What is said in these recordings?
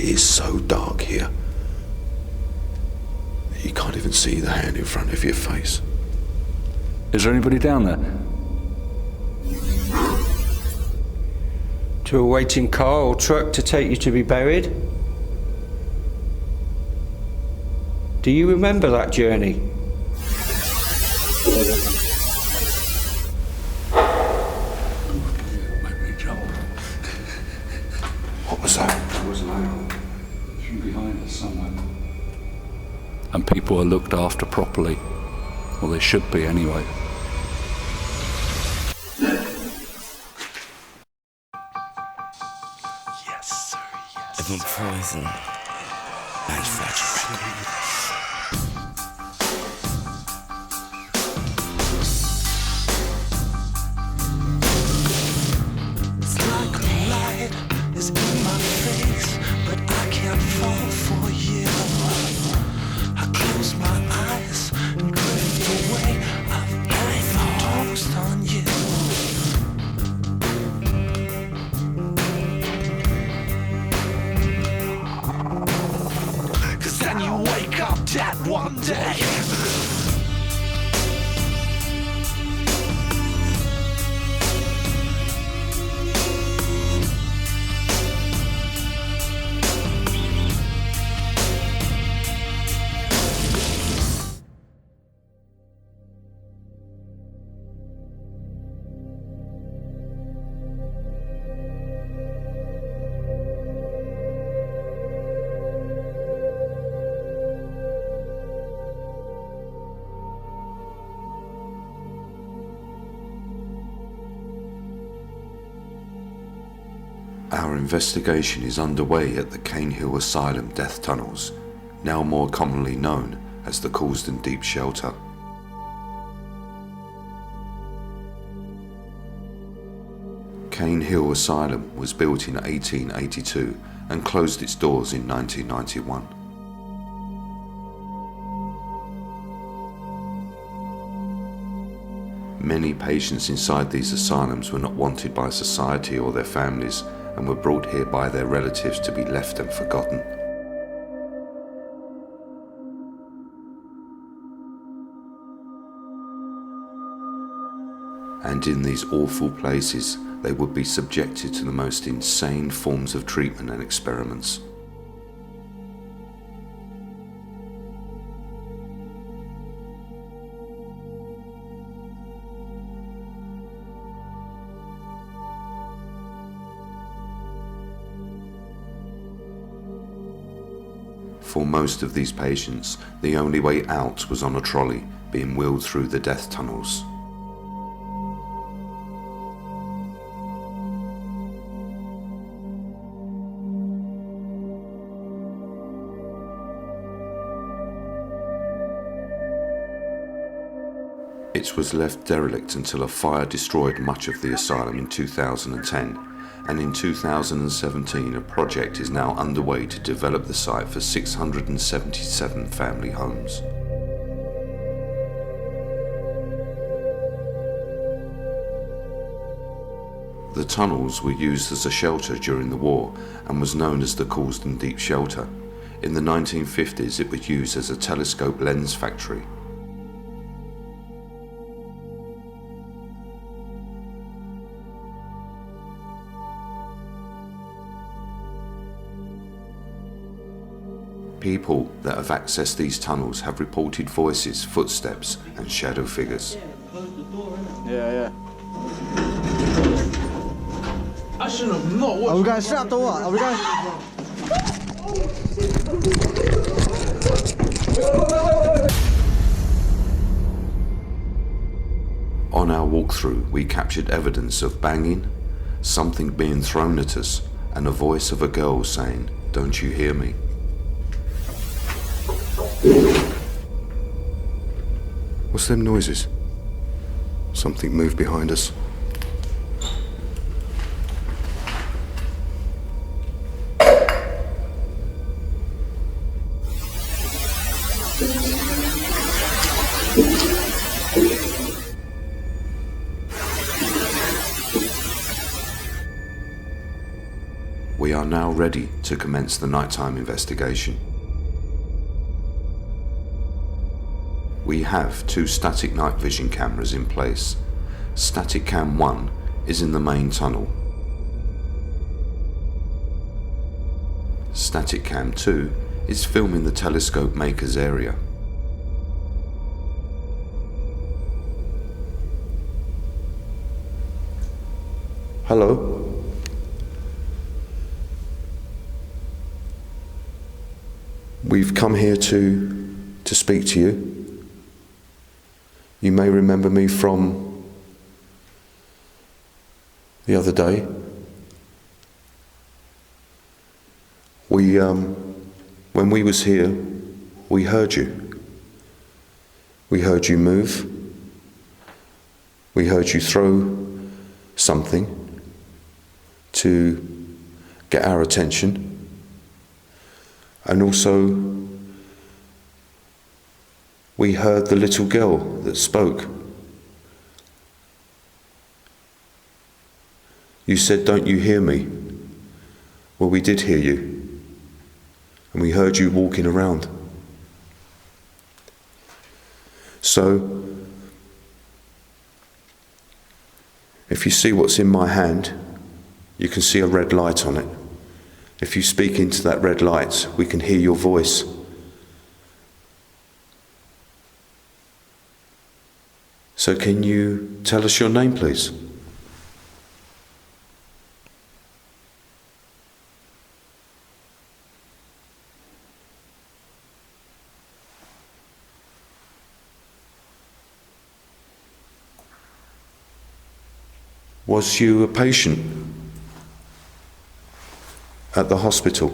is so dark here. You can't even see the hand in front of your face. Is there anybody down there? To a waiting car or truck to take you to be buried? Do you remember that journey? Make me jump. What was that? It was loud. From behind us somewhere. And people are looked after properly. Well, they should be anyway. Yes, sir, yes. I've been poison. Manufactured record. It's like a light is in my face, but I can't fall for you. I close my eyes and drift away. I've overdosed on you. Cause then you wake up dead one day. Our investigation is underway at the Cane Hill Asylum death tunnels, now more commonly known as the Causden Deep Shelter. Cane Hill Asylum was built in 1882 and closed its doors in 1991. Many patients inside these asylums were not wanted by society or their families and were brought here by their relatives to be left and forgotten. And in these awful places, they would be subjected to the most insane forms of treatment and experiments. For most of these patients, the only way out was on a trolley, being wheeled through the death tunnels. It was left derelict until a fire destroyed much of the asylum in 2010. And in 2017 a project is now underway to develop the site for 677 family homes. The tunnels were used as a shelter during the war and was known as the Causden Deep Shelter. In the 1950s it was used as a telescope lens factory. People that have accessed these tunnels have reported voices, footsteps and shadow figures. Yeah. I should have known. Are we going strapped or what? Are we going? On our walkthrough, we captured evidence of banging, something being thrown at us, and a voice of a girl saying, "Don't you hear me?" What's them noises? Something moved behind us. We are now ready to commence the nighttime investigation. We have 2 static night vision cameras in place. Static Cam 1 is in the main tunnel. Static Cam 2 is filming the telescope maker's area. Hello? We've come here to speak to you. You may remember me from the other day. When we was here, we heard you. We heard you move. We heard you throw something to get our attention. And also, we heard the little girl that spoke. You said, "Don't you hear me?" Well, we did hear you. And we heard you walking around. So, if you see what's in my hand, you can see a red light on it. If you speak into that red light, we can hear your voice. So can you tell us your name, please? Was you a patient at the hospital?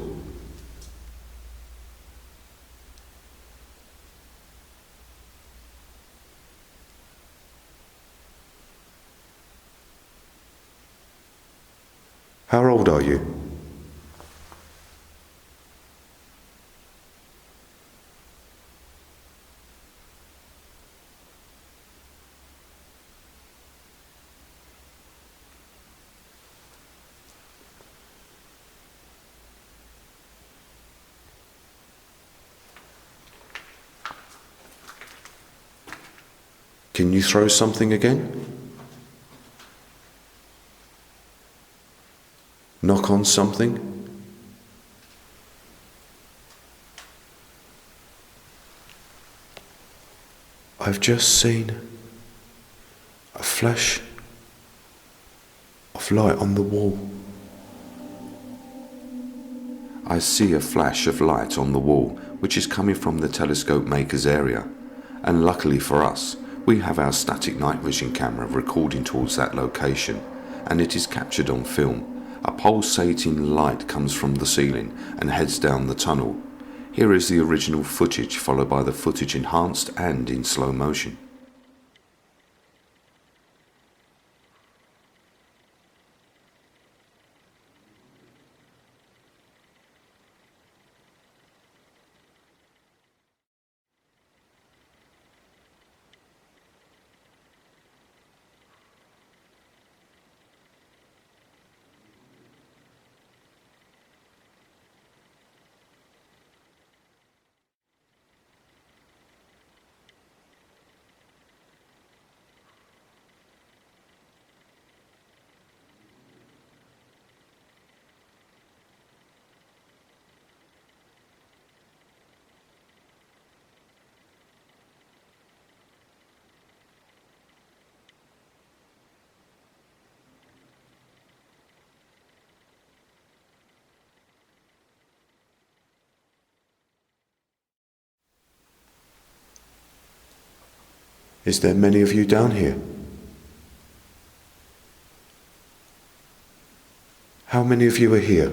How old are you? Can you throw something again? Knock on something? I've just seen a flash of light on the wall. I see a flash of light on the wall, which is coming from the telescope maker's area. And luckily for us, we have our static night vision camera recording towards that location, and it is captured on film. A pulsating light comes from the ceiling and heads down the tunnel. Here is the original footage, followed by the footage enhanced and in slow motion. Is there many of you down here? How many of you are here?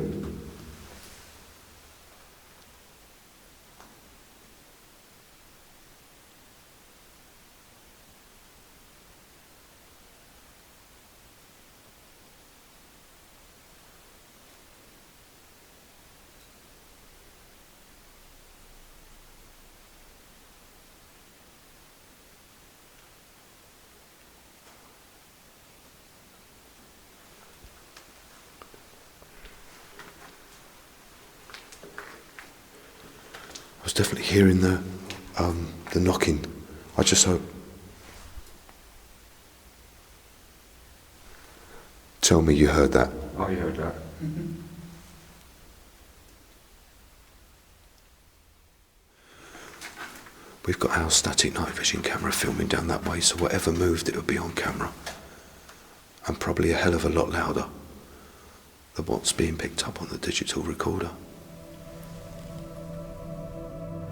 was definitely hearing the knocking. I just hope. Tell me you heard that. I heard that. We've got our static night vision camera filming down that way, so whatever moved, it would be on camera. And probably a hell of a lot louder than what's being picked up on the digital recorder.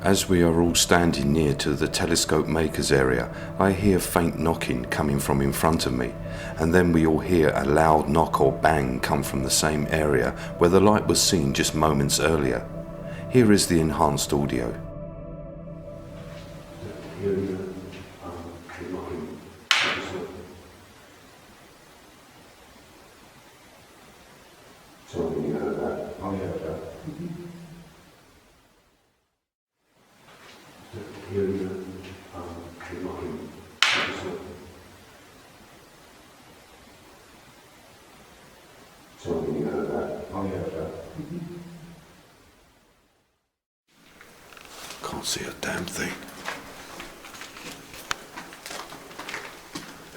As we are all standing near to the telescope makers area, I hear faint knocking coming from in front of me, and then we all hear a loud knock or bang come from the same area where the light was seen just moments earlier. Here is the enhanced audio. Can't see a damn thing.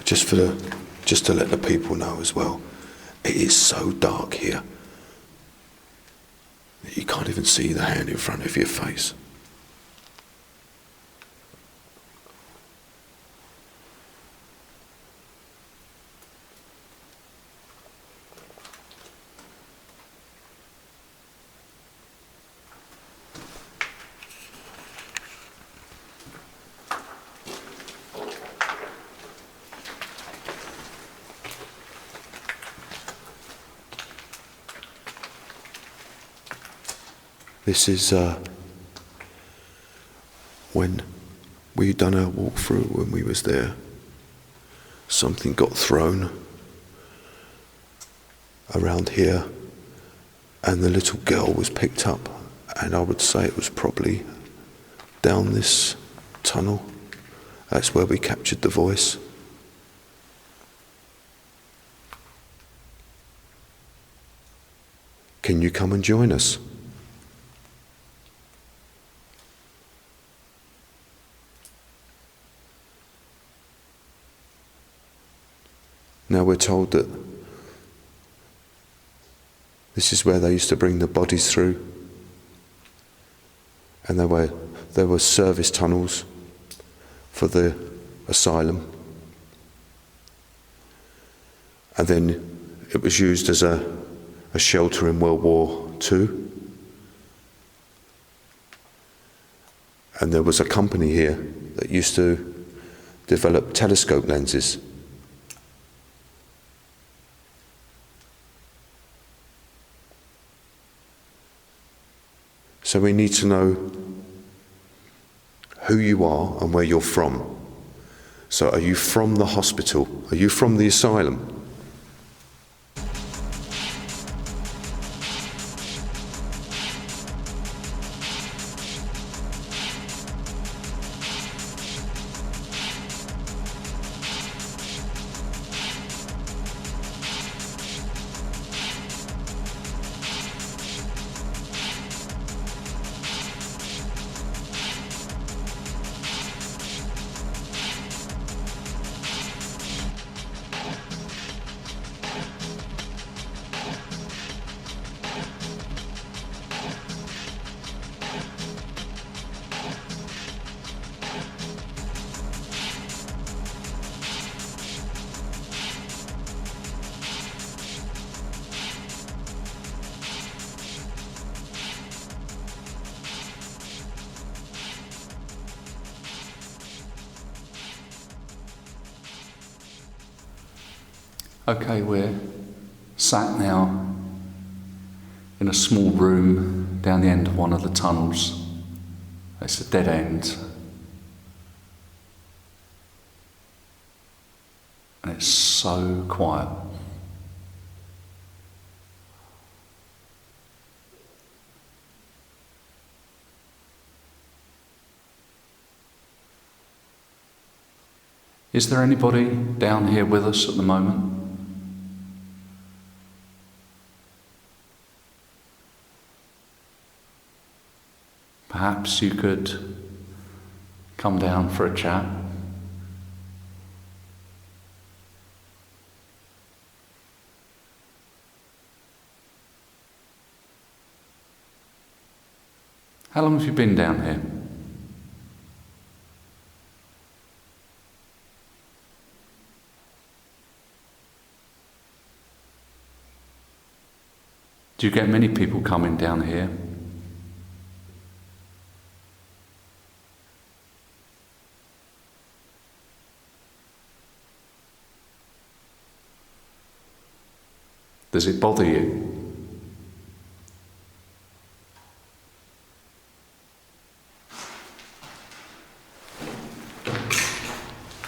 Just to let the people know as well, it is so dark here that you can't even see the hand in front of your face. This is when we done our walkthrough when we was there. Something got thrown around here and the little girl was picked up, and I would say it was probably down this tunnel. That's where we captured the voice. Can you come and join us? Now we're told that this is where they used to bring the bodies through, and there were service tunnels for the asylum, and then it was used as a shelter in World War II. And there was a company here that used to develop telescope lenses. So we need to know who you are and where you're from. So are you from the hospital? Are you from the asylum? Okay, we're sat now in a small room down the end of one of the tunnels. It's a dead end. And it's so quiet. Is there anybody down here with us at the moment? perhaps you could come down for a chat. How long have you been down here? Do you get many people coming down here? Does it bother you?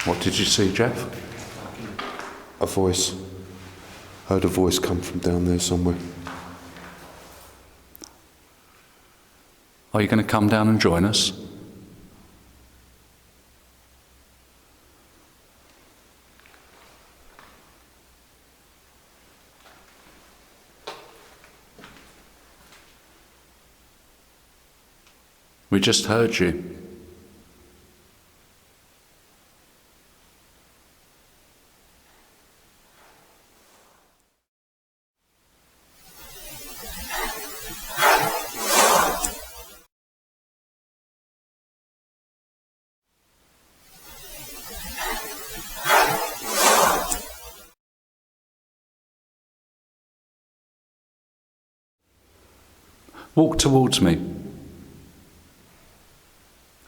What did you see, Jeff? A voice. Heard a voice come from down there somewhere. Are you going to come down and join us? We just heard you. Walk towards me.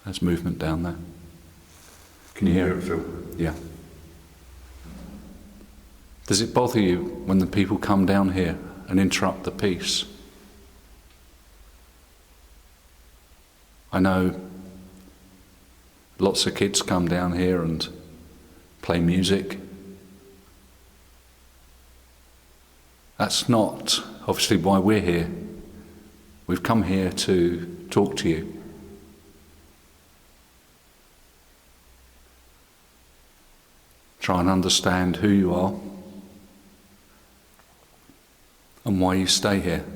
There's movement down there. Can you hear it, Phil? Yeah. Does it bother you when the people come down here and interrupt the peace? I know lots of kids come down here and play music. That's not obviously why we're here. We've come here to talk to you. Try and understand who you are and why you stay here.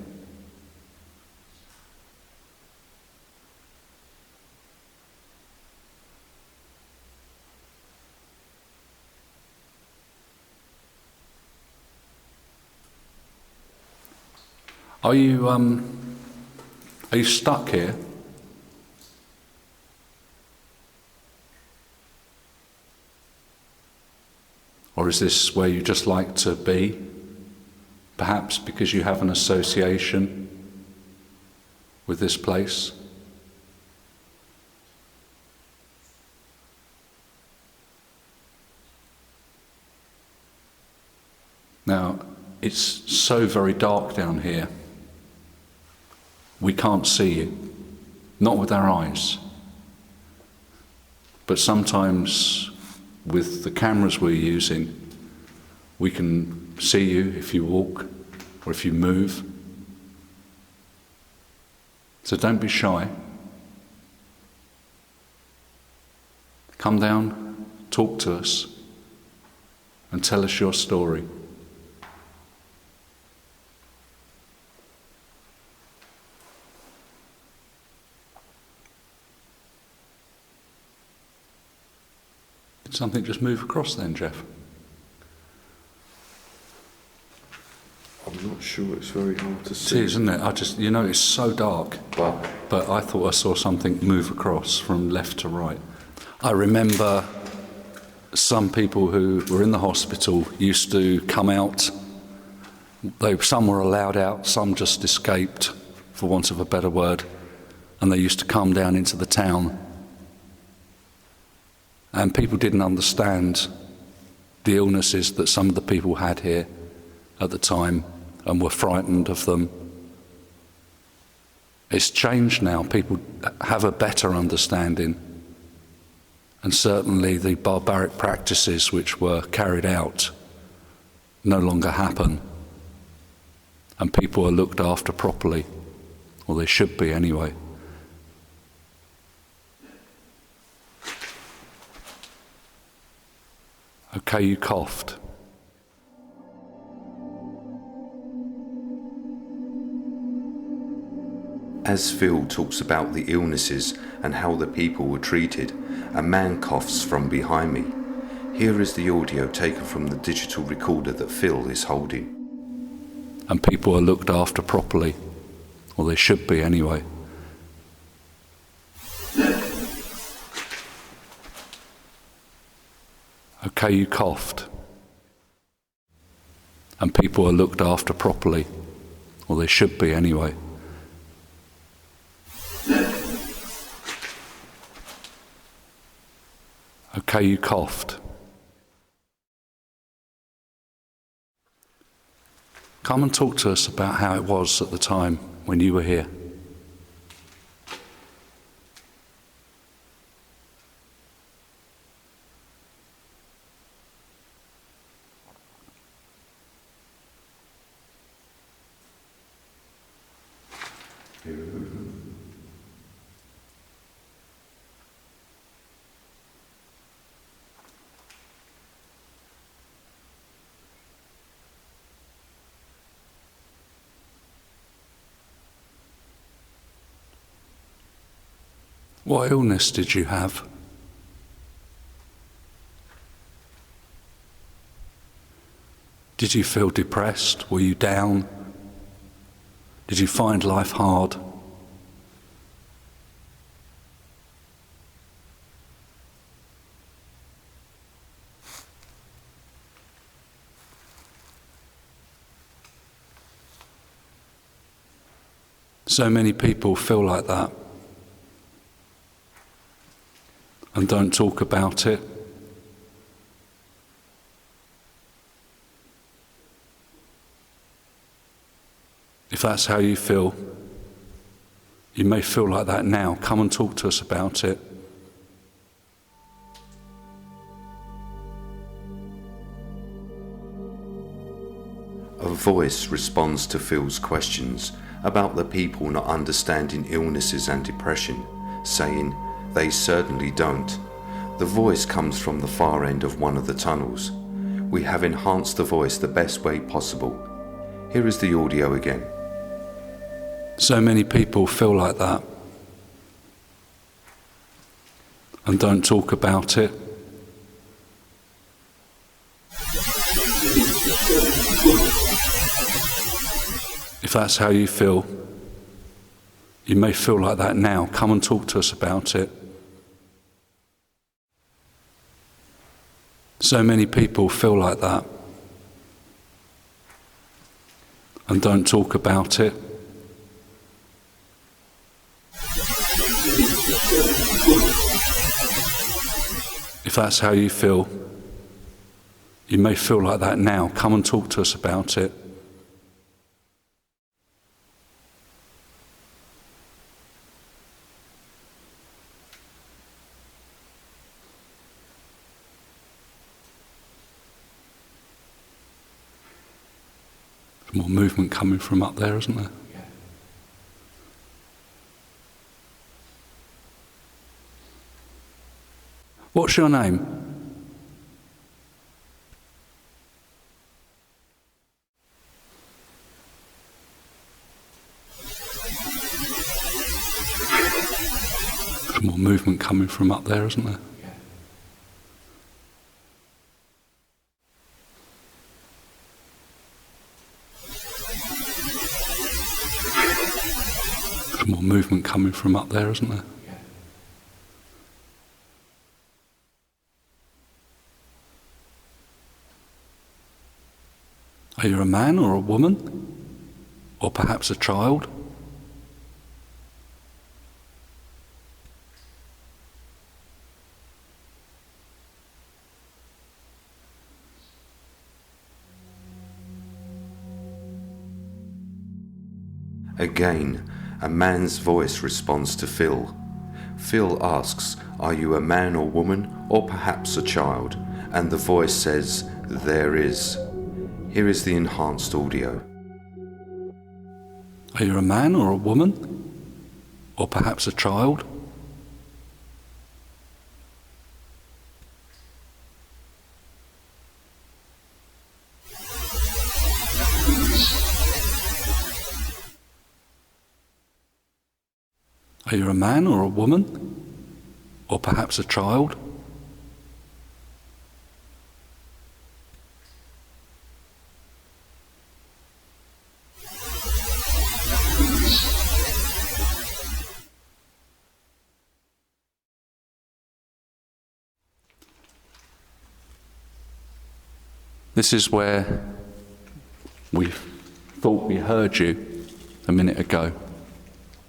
Are you stuck here? Or is this where you just like to be? Perhaps because you have an association with this place? Now, it's so very dark down here. We can't see you, not with our eyes. But sometimes with the cameras we're using, we can see you if you walk or if you move. So don't be shy. Come down, talk to us, and tell us your story. Did something just move across then, Jeff? I'm not sure, it's very hard to It see. is, isn't it? It's so dark. But I thought I saw something move across from left to right. I remember some people who were in the hospital used to come out. Some were allowed out, some just escaped, for want of a better word. And they used to come down into the town. And people didn't understand the illnesses that some of the people had here at the time and were frightened of them. It's changed now. People have a better understanding. And certainly the barbaric practices which were carried out no longer happen. And people are looked after properly. Or they should be anyway. Okay, you coughed. As Phil talks about the illnesses and how the people were treated, a man coughs from behind me. Here is the audio taken from the digital recorder that Phil is holding. And people are looked after properly, or they should be anyway. Okay, you coughed. And people are looked after properly, or they should be anyway. Okay, you coughed. Come and talk to us about how it was at the time when you were here. What illness did you have? Did you feel depressed? Were you down? Did you find life hard? So many people feel like that and don't talk about it. If that's how you feel, you may feel like that now. Come and talk to us about it. A voice responds to Phil's questions about the people not understanding illnesses and depression, saying, "They certainly don't." The voice comes from the far end of one of the tunnels. We have enhanced the voice the best way possible. Here is the audio again. So many people feel like that and don't talk about it. If that's how you feel, you may feel like that now. Come and talk to us about it. So many people feel like that and don't talk about it. If that's how you feel, you may feel like that now. Come and talk to us about it. There's more movement coming from up there, isn't there? What's your name? There's more movement coming from up there, isn't there? There's more movement coming from up there, isn't there? Are you a man or a woman? Or perhaps a child? Again, a man's voice responds to Phil. Phil asks, "Are you a man or woman, or perhaps a child?" And the voice says, "There is." Here is the enhanced audio. Are you a man or a woman? Or perhaps a child? Are you a man or a woman? Or perhaps a child? This is where we thought we heard you a minute ago.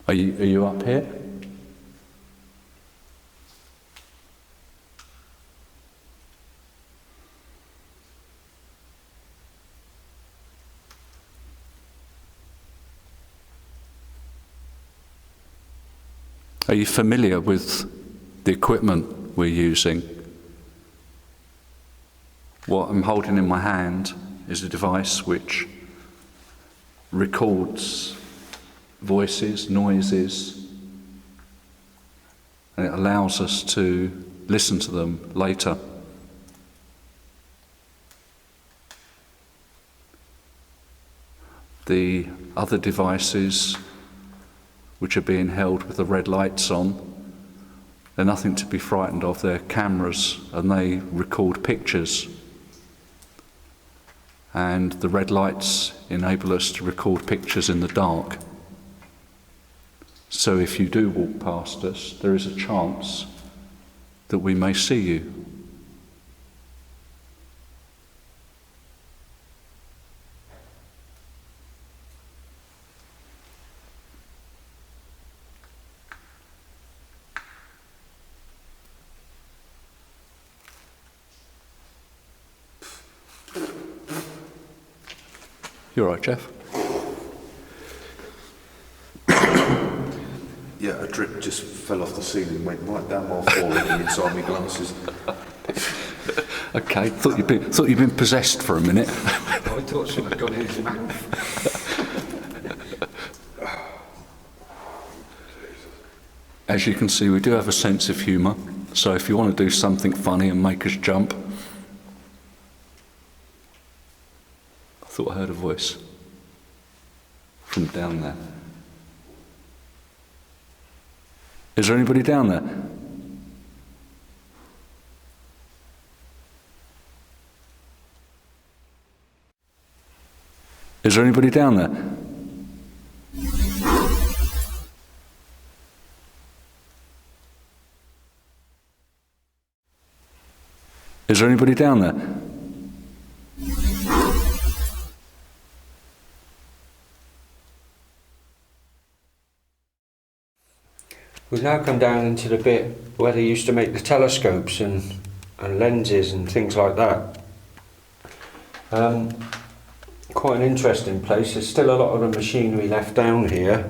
Are you up here? Are you familiar with the equipment we're using? What I'm holding in my hand is a device which records voices, noises, and it allows us to listen to them later. The other devices which are being held with the red lights on, they're nothing to be frightened of. They're cameras and they record pictures. And the red lights enable us to record pictures in the dark. So if you do walk past us, there is a chance that we may see you. You all right, Jeff? Yeah, a drip just fell off the ceiling, went right down my forehead and inside my glasses. Okay, thought you'd been possessed for a minute. I thought someone had gone in his mouth. As you can see, we do have a sense of humour, so if you want to do something funny and make us jump. I thought I heard a voice from down there. Is there anybody down there? Is there anybody down there? Is there anybody down there? We've now come down into the bit where they used to make the telescopes and lenses and things like that. Quite an interesting place. There's still a lot of the machinery left down here.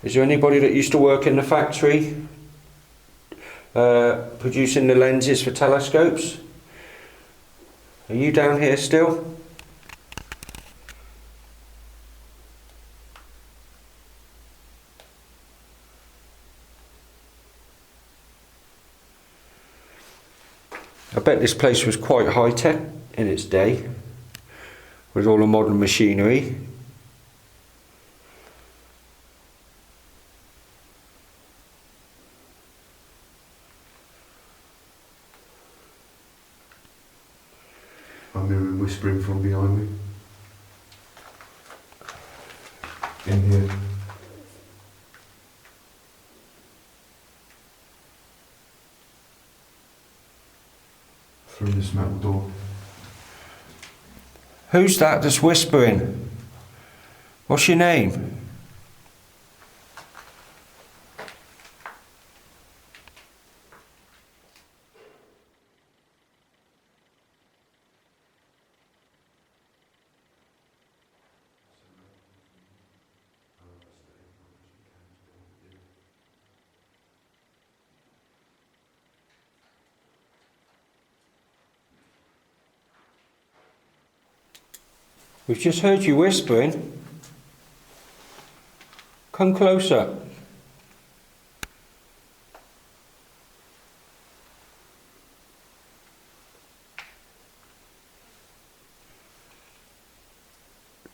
Is there anybody that used to work in the factory producing the lenses for telescopes? Are you down here still? I bet this place was quite high-tech in its day, with all the modern machinery. I'm hearing whispering from behind me. In here. Through this metal door. Who's that that's whispering? What's your name? We've just heard you whispering. Come closer.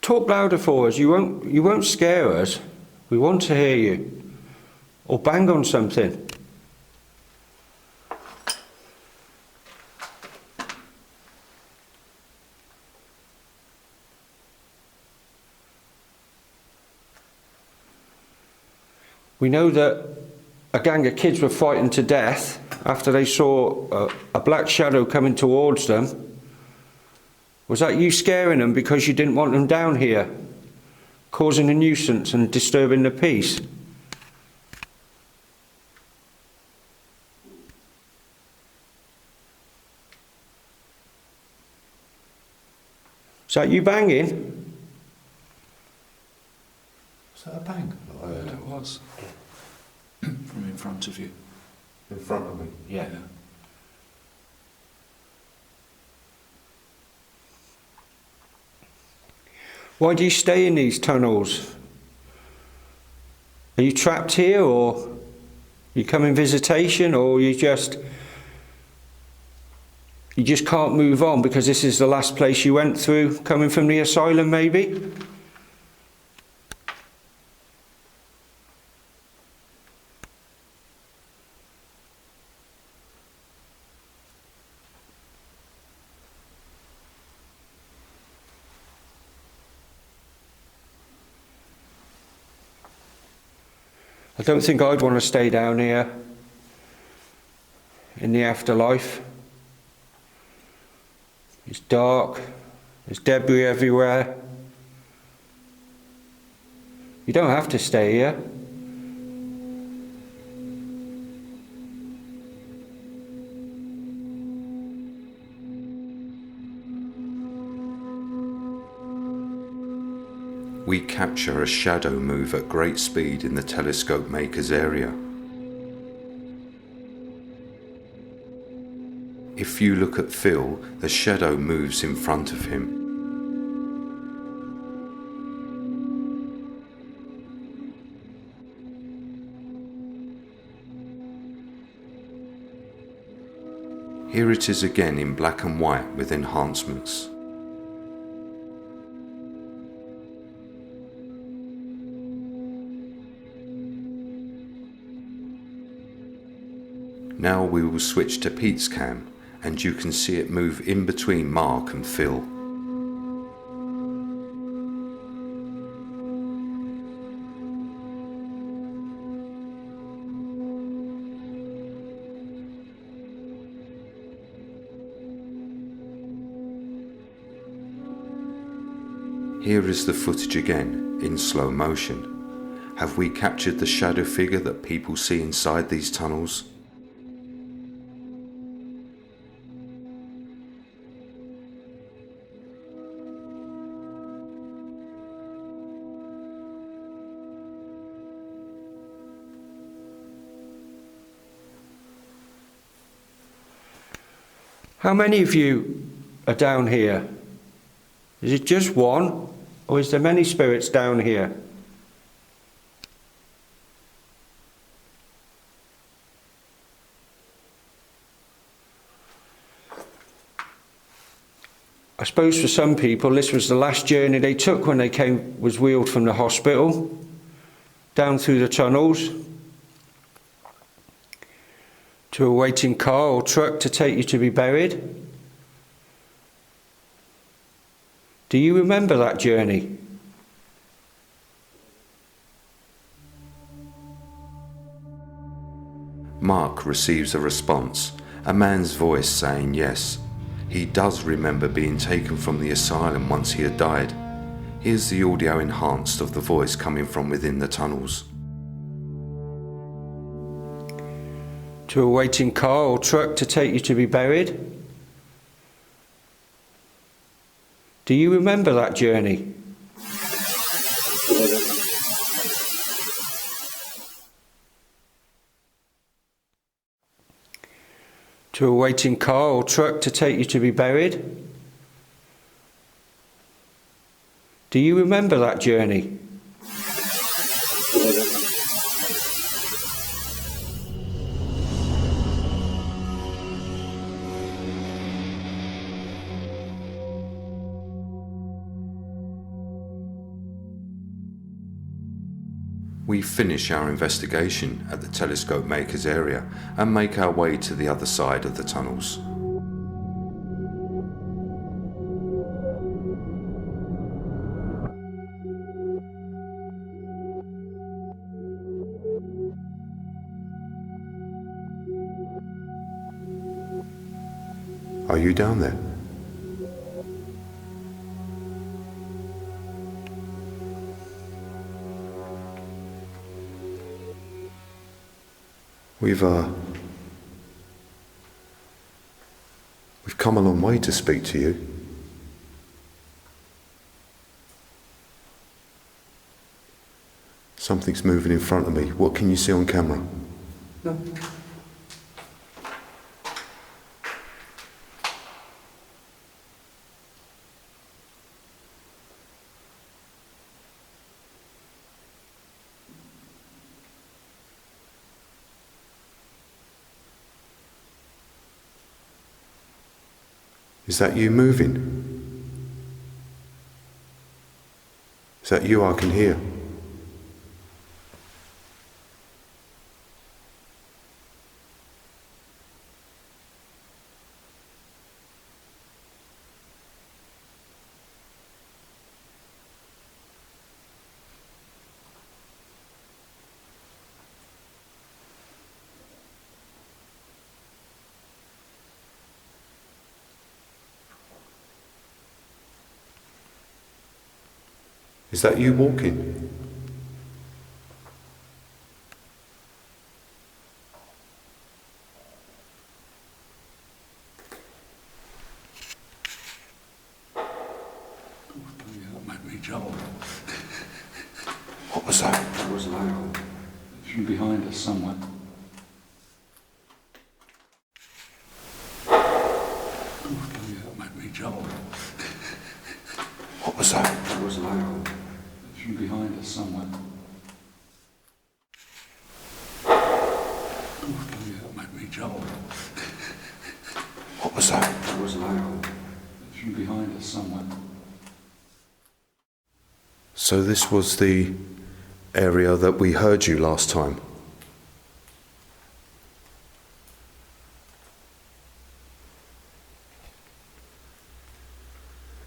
Talk louder for us. You won't scare us. We want to hear you. Or bang on something. We know that a gang of kids were fighting to death after they saw a black shadow coming towards them. Was that you scaring them because you didn't want them down here, causing a nuisance and disturbing the peace? Is that you banging? Was that a bang? I heard it was. From in front of you. In front of me? Yeah. Why do you stay in these tunnels? Are you trapped here, or you come in visitation, or you just can't move on because this is the last place you went through coming from the asylum, maybe? I don't think I'd want to stay down here in the afterlife. It's dark, there's debris everywhere. You don't have to stay here. We capture a shadow move at great speed in the telescope maker's area. If you look at Phil, the shadow moves in front of him. Here it is again in black and white with enhancements. Now we will switch to Pete's cam, and you can see it move in between Mark and Phil. Here is the footage again, in slow motion. Have we captured the shadow figure that people see inside these tunnels? How many of you are down here? Is it just one, or is there many spirits down here? I suppose for some people this was the last journey they took when they was wheeled from the hospital down through the tunnels to a waiting car or truck to take you to be buried. Do you remember that journey? Mark receives a response, a man's voice saying yes. He does remember being taken from the asylum once he had died. Here's the audio enhanced of the voice coming from within the tunnels. To a waiting car or truck to take you to be buried? Do you remember that journey? To a waiting car or truck to take you to be buried? Do you remember that journey? We finish our investigation at the telescope makers area and make our way to the other side of the tunnels. Are you down there? We've come a long way to speak to you. Something's moving in front of me. What can you see on camera? No. Is that you moving? Is that you I can hear? Is that you walking? That made me jump. What was that? It was loud. From behind us somewhere. That made me jump. What was that? It was loud. From behind us somewhere. That made me jump. What was that? It was loud. From behind us somewhere. So this was the area that we heard you last time.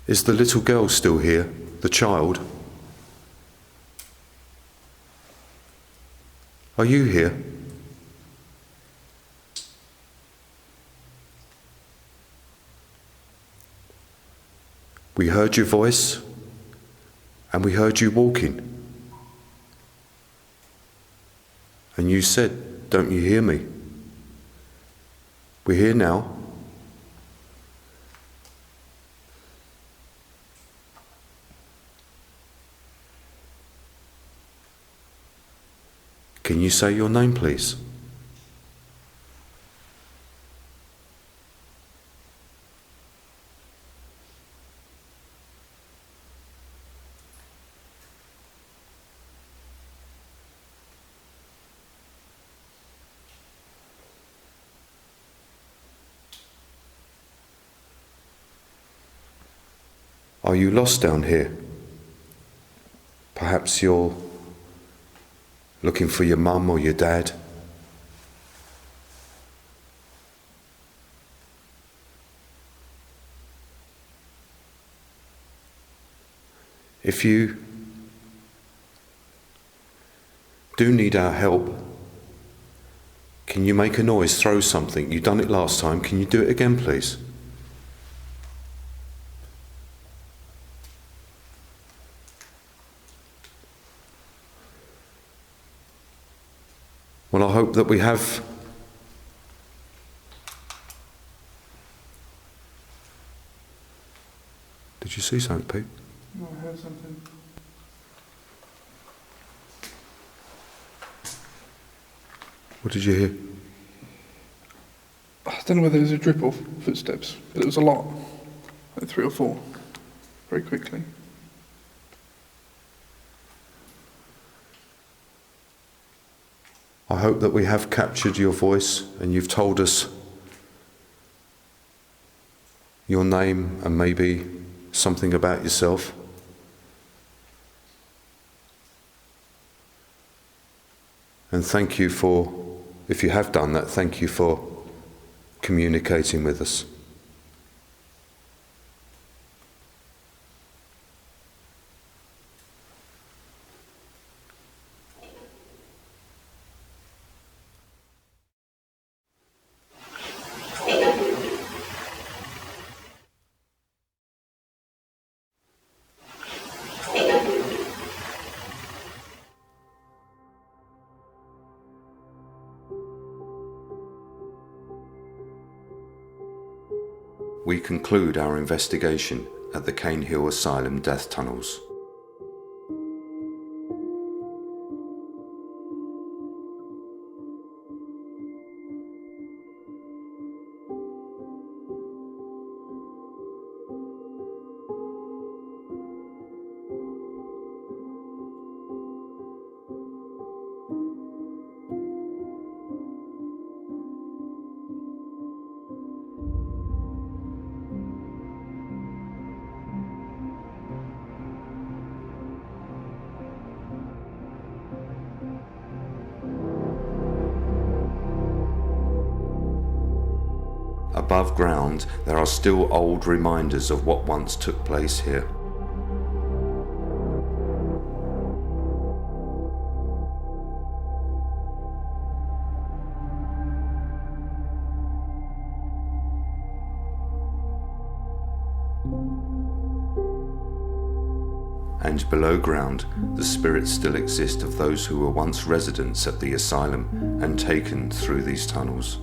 Is the little girl still here? The child? Are you here? We heard your voice and we heard you walking. And you said, "Don't you hear me?" We're here now. Can you say your name, please? Are you lost down here? Perhaps you're looking for your mum or your dad. If you do need our help, can you make a noise, throw something? You done it last time, can you do it again, please? Well, I hope that we have Did you see something, Pete? No, I heard something. What did you hear? I don't know whether it was a drip or footsteps, but it was a lot. Like 3 or 4. Very quickly. I hope that we have captured your voice and you've told us your name and maybe something about yourself. And thank you for, if you have done that, thank you for communicating with us. We conclude our investigation at the Cane Hill Asylum death tunnels. Above ground, there are still old reminders of what once took place here. And below ground, the spirits still exist of those who were once residents at the asylum and taken through these tunnels.